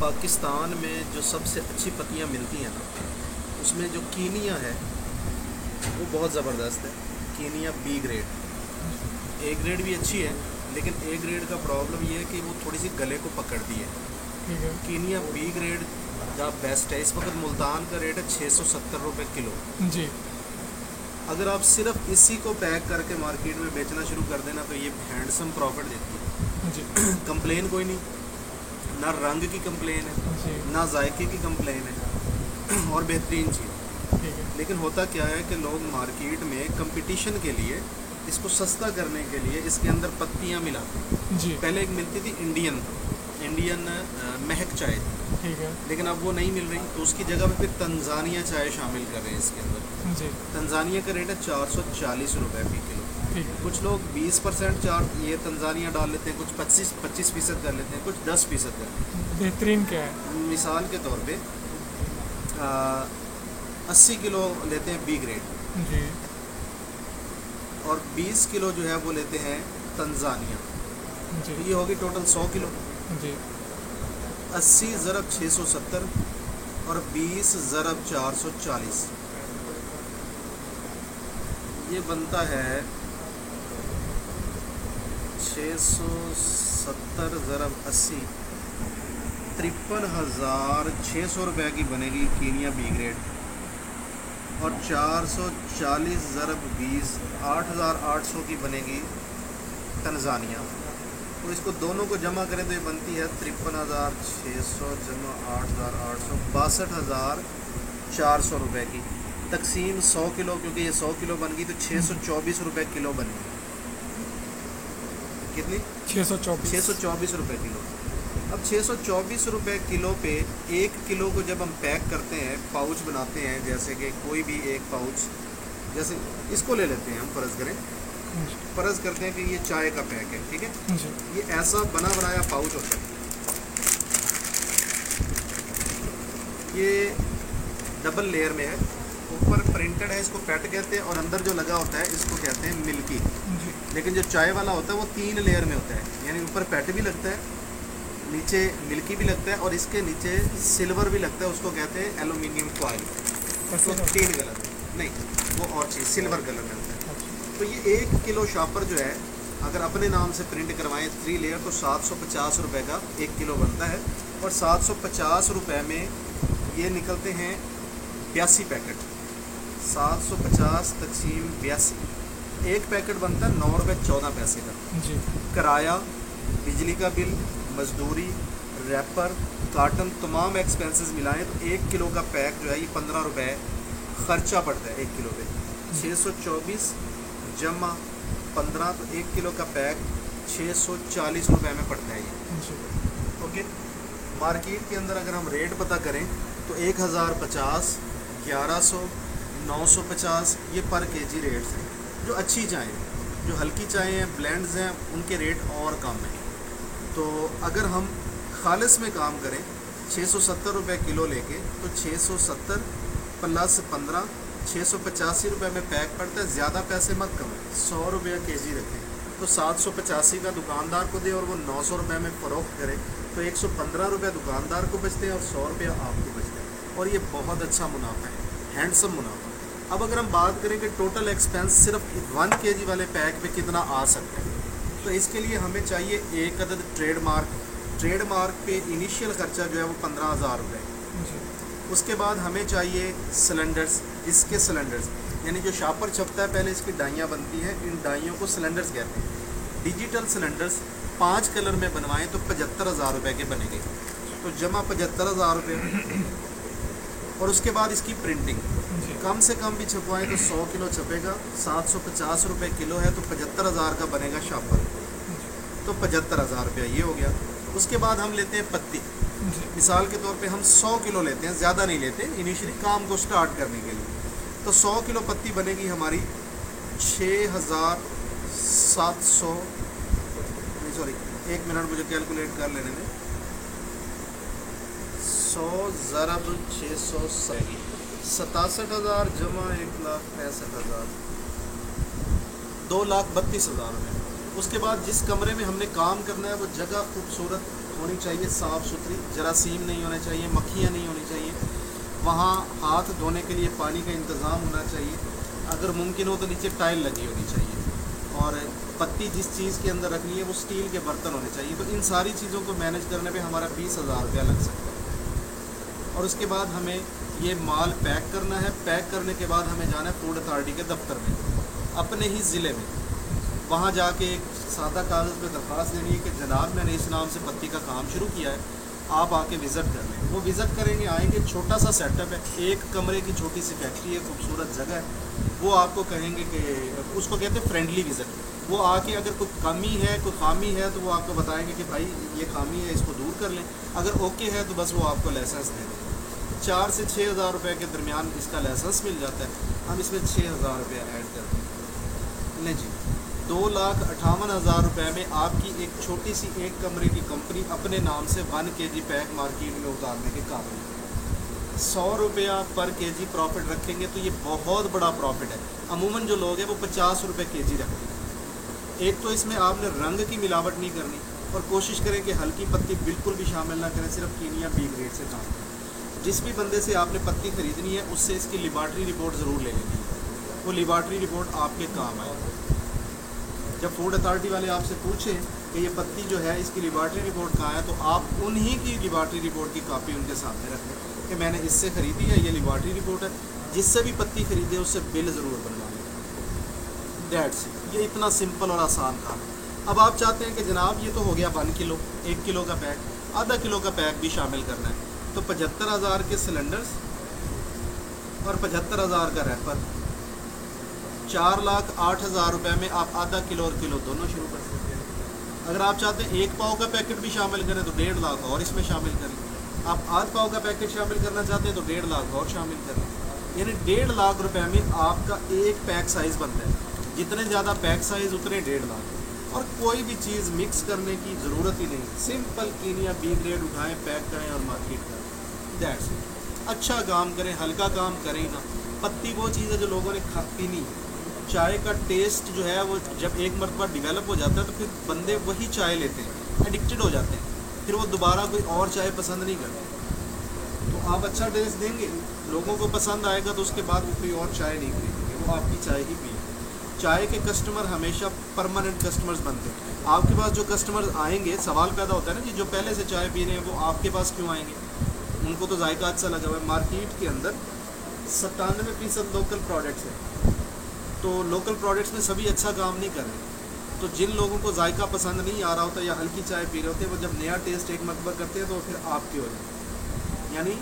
पाकिस्तान में जो सबसे अच्छी पत्तियाँ मिलती हैं ना, उसमें जो कीनिया है वो बहुत ज़बरदस्त है। Kenya B grade, A grade भी अच्छी है, लेकिन ए ग्रेड का प्रॉब्लम ये है कि वो थोड़ी सी गले को पकड़ती है। ठीक है कीनिया बी ग्रेड का बेस्ट है। इस वक्त मुल्तान का रेट है 670 रुपये किलो। जी। अगर आप सिर्फ इसी को पैक करके मार्केट में बेचना शुरू कर देना तो ये हैंडसम प्रॉफिट देती है। जी। कंप्लेन कोई नहीं, ना रंग की कंप्लेन है, जी। ना जायके की कंप्लेन है, और बेहतरीन चीज़। ठीक है। लेकिन होता क्या है कि लोग मार्केट में कंपटीशन के लिए, इसको सस्ता करने के लिए इसके अंदर पत्तियाँ मिलाते हैं। जी। पहले एक मिलती थी इंडियन महक चाय, ठीक है। लेकिन अब वो नहीं मिल रही, तो उसकी जगह पे फिर तंजानिया चाय शामिल कर रहे हैं इसके अंदर। जी। तंजानिया का रेट है 440 रुपये फी किलो। ठीक है। कुछ लोग 20% चार्ज ये तंजानिया डाल लेते हैं, कुछ 25% कर लेते हैं, कुछ 10% कर लेते हैं। बेहतरीन क्या है? मिसाल के तौर पे 80 किलो लेते हैं बी ग्रेड, जी। और 20 किलो जो है वो लेते हैं तंजानिया, जी। तो ये होगी टोटल 100 किलो। जी। 80 ज़रब 670 और 20 ज़रब 440, ये बनता है 670 ज़रब 80, 53,600 रुपये की बनेगी कीनिया बी ग्रेड, और 440 ज़रब 20 8,800 की बनेगी तंजानिया। तो इसको दोनों को जमा करें तो ये बनती है 53,600 जमा 8,800, 62,400 रुपये की। तकसीम 100 किलो, क्योंकि ये 100 किलो बन गई तो 624 रुपये किलो बनेगी। कितनी? 624 रुपये किलो। अब 624 रुपये किलो पे 1 किलो को जब हम पैक करते हैं, पाउच बनाते हैं, जैसे कि कोई भी एक पाउच, जैसे इसको ले लेते हैं हम, फ़र्ज़ करते हैं कि ये चाय का पैक है, ठीक है। जी। ये ऐसा बना बनाया पाउच होता है, ये डबल लेयर में है, ऊपर प्रिंटेड है, इसको पैट कहते हैं, और अंदर जो लगा होता है इसको कहते हैं मिल्की। जी। लेकिन जो चाय वाला होता है वो 3 लेयर में होता है, यानी ऊपर पैट भी लगता है, नीचे मिल्की भी लगता है, और इसके नीचे सिल्वर भी लगता है, उसको कहते हैं एलुमिनियम फॉइल। तो 3 कलर नहीं, वो और चीज़ सिल्वर कलर में होता है। तो ये 1 किलो शॉपर जो है, अगर अपने नाम से प्रिंट करवाएं 3 लेयर, तो 750 रुपये का 1 किलो बनता है, और 750 रुपये में ये निकलते हैं 82 पैकेट। 750 तकसीम 82, एक पैकेट बनता है 9 रुपये 14 पैसे का। जी। किराया, बिजली का बिल, मजदूरी, रैपर, कार्टन, तमाम एक्सपेंसेस मिलाएं तो 1 किलो का पैक जो है ये 15 रुपये ख़र्चा पड़ता है 1 किलो पे। 624 जमा 15, तो 1 किलो का पैक 640 रुपये में पड़ता है ये। जी। ओके। मार्केट के अंदर अगर हम रेट पता करें तो 1050, 1100, 950 ये पर केजी रेट्स हैं। जो अच्छी चाय हैं, जो हल्की चाय हैं, ब्लेंड्स हैं, उनके रेट और कम हैं। तो अगर हम खालिस में काम करें 670 रुपये किलो लेके, तो 670 प्लस 15, 685 रुपये में पैक पड़ता है। ज़्यादा पैसे मत कमाएं, 100 रुपये केजी रखें, तो 785 का दुकानदार को दे और वो 900 रुपये में फ़रोख्त करे, तो 115 रुपये दुकानदार को बचते हैं और 100 रुपये आपको बचते हैं, और ये बहुत अच्छा मुनाफा है, हैंडसम मुनाफा। अब अगर हम बात करें कि टोटल एक्सपेंस सिर्फ 1 केजी वाले पैक पे कितना आ सकता है, तो इसके लिए हमें चाहिए एक अदद ट्रेडमार्क पे इनिशियल ख़र्चा जो है वो 15,000 रुपये। उसके बाद हमें चाहिए सिलेंडर्स, इसके सिलेंडर्स, यानी जो शॉपर छपता है पहले इसकी डाइयाँ बनती हैं, इन डाइयों को सिलेंडर्स कहते हैं। डिजिटल सिलेंडर्स 5 कलर में बनवाएं तो 75,000 रुपये के बनेंगे, तो जमा 75,000 रुपये। और उसके बाद इसकी प्रिंटिंग, कम से कम भी छपवाएं तो 100 किलो छपेगा, 750 रुपये किलो है, तो 75,000 का बनेगा शॉपर, तो 75,000 रुपया ये हो गया। उसके बाद हम लेते हैं पत्ती। मिसाल के तौर पे हम 100 किलो लेते हैं, ज़्यादा नहीं लेते इनिशियली काम को स्टार्ट करने के लिए, तो 100 किलो पत्ती बनेगी हमारी 6,700, सॉरी 1 मिनट मुझे कैलकुलेट कर लेने दें। 100 ज़रब 600 67,000 जमा 1,65,000, 2,32,000 रुपये। उसके बाद जिस कमरे में हमने काम करना है वो जगह खूबसूरत होनी चाहिए साफ़ सुथरी, जरासीम नहीं होने चाहिए, मक्खियाँ नहीं होनी चाहिए। वहाँ हाथ धोने के लिए पानी का इंतज़ाम होना चाहिए, अगर मुमकिन हो तो नीचे टाइल लगी होनी चाहिए, और पत्ती जिस चीज़ के अंदर रखनी है वो स्टील के बर्तन होने चाहिए। तो इन सारी चीज़ों को मैनेज करने पे हमारा 20,000 रुपया लग सकता है। और उसके बाद हमें ये माल पैक करना है। पैक करने के बाद हमें जाना है फूड अथॉरिटी के दफ्तर में, अपने ही ज़िले में। वहाँ जाके एक सादा कागज़ पे दरख्वास्त देनी है कि जनाब मैंने इस नाम से पत्ती का काम शुरू किया है, आप आके विज़िट कर लें। वो विज़िट करेंगे, आएंगे, छोटा सा सेटअप है, एक कमरे की छोटी सी फैक्ट्री है, खूबसूरत जगह है। वो आपको कहेंगे कि उसको कहते हैं फ्रेंडली विज़िट। वो आके अगर कोई कमी है, कोई खामी है, तो वो आपको बताएंगे कि भाई ये खामी है, इसको दूर कर लें। अगर ओके है तो बस वो आपको लाइसेंस दे देंगे। 4 से 6,000 रुपये के दरमियान इसका लाइसेंस मिल जाता है। हम इसमें 6,000 रुपये ऐड करते हैं। नहीं जी, 2,58,000 रुपये में आपकी एक छोटी सी एक कमरे की कंपनी अपने नाम से 1 kg पैक मार्केट में उतारने के काबिल है। 100 रुपया पर केजी प्रॉफिट रखेंगे तो ये बहुत बड़ा प्रॉफिट है। अमूमन जो लोग हैं वो 50 रुपये केजी रखते हैं। एक तो इसमें आपने रंग की मिलावट नहीं करनी, और कोशिश करें कि हल्की पत्ती बिल्कुल भी शामिल ना करें, सिर्फ कीनिया बी ग्रेड से काम करें। जिस भी बंदे से आपने पत्ती ख़रीदनी है उससे इसकी लेबॉर्ट्री रिपोर्ट ज़रूर ले लेनी है, वो लेबॉर्ट्री रिपोर्ट आपके काम आएगी। जब फूड अथॉरिटी वाले आपसे पूछें कि ये पत्ती जो है इसकी लेबॉर्ट्री रिपोर्ट कहाँ है, तो आप उन्हीं की लेबॉर्ट्री रिपोर्ट की कॉपी उनके सामने रखें कि मैंने इससे ख़रीदी है, ये लेबॉर्ट्री रिपोर्ट है। जिससे भी पत्ती ख़रीदे उससे बिल ज़रूर बनवा लें। डेट्स, ये इतना सिंपल और आसान काम है। अब आप चाहते हैं कि जनाब ये तो हो गया 1 किलो, 1 किलो का पैक, आधा किलो का पैक भी शामिल करना है, तो 75,000 के सिलेंडर्स और 75,000 का रैपर, 4,08,000 रुपये में आप आधा किलो और किलो दोनों शुरू कर सकते हैं। अगर आप चाहते हैं 1 पाव का पैकेट भी शामिल करें तो 1.5 लाख और इसमें शामिल करें। आप आध पाव का पैकेट शामिल करना चाहते हैं तो 1.5 लाख और शामिल करें। यानी 1.5 लाख रुपये में आपका एक पैक साइज़ बनता है। जितने ज़्यादा पैक साइज़ उतने 1.5 लाख। और कोई भी चीज़ मिक्स करने की ज़रूरत ही नहीं, सिंपल कीनिया बी ग्रेड उठाएं, पैक करें और मार्केट करें। That's it. अच्छा काम करें, हल्का काम करें ना। पत्ती वो चीज़ है जो लोगों ने पीनी है। चाय का टेस्ट जो है वो जब एक मरतबा डिवेलप हो जाता है तो फिर बंदे वही चाय लेते हैं, एडिक्टेड हो जाते हैं, फिर वो दोबारा कोई और चाय पसंद नहीं करते। तो आप अच्छा टेस्ट देंगे, लोगों को पसंद आएगा, तो उसके बाद वो कोई और चाय नहीं खरीदेंगे, वो आपकी चाय ही पिएंगे। चाय के कस्टमर हमेशा परमानेंट कस्टमर्स बनते हैं। आपके पास जो कस्टमर्स आएंगे, सवाल पैदा होता है ना कि जो पहले से चाय पी रहे हैं वो आपके पास क्यों आएंगे? उनको तो जायका अच्छा लगा हुआ है। मार्केट के अंदर 97% लोकल प्रोडक्ट्स हैं, तो लोकल प्रोडक्ट्स में सभी अच्छा काम नहीं कर रहे। तो जिन लोगों को जायका पसंद नहीं आ रहा होता या हल्की चाय पी रहे होते हैं, वो जब नया टेस्ट एक मरतबा करते हैं तो फिर आपके हो जाए। यानी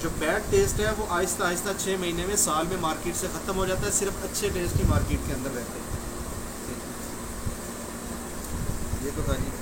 जो बैड टेस्ट है वो आहिस्ता आहिस्ता 6 महीने में, साल में मार्केट से ख़त्म हो जाता है। सिर्फ अच्छे टेस्ट ही मार्केट के अंदर रहते हैं। ये तो था जी।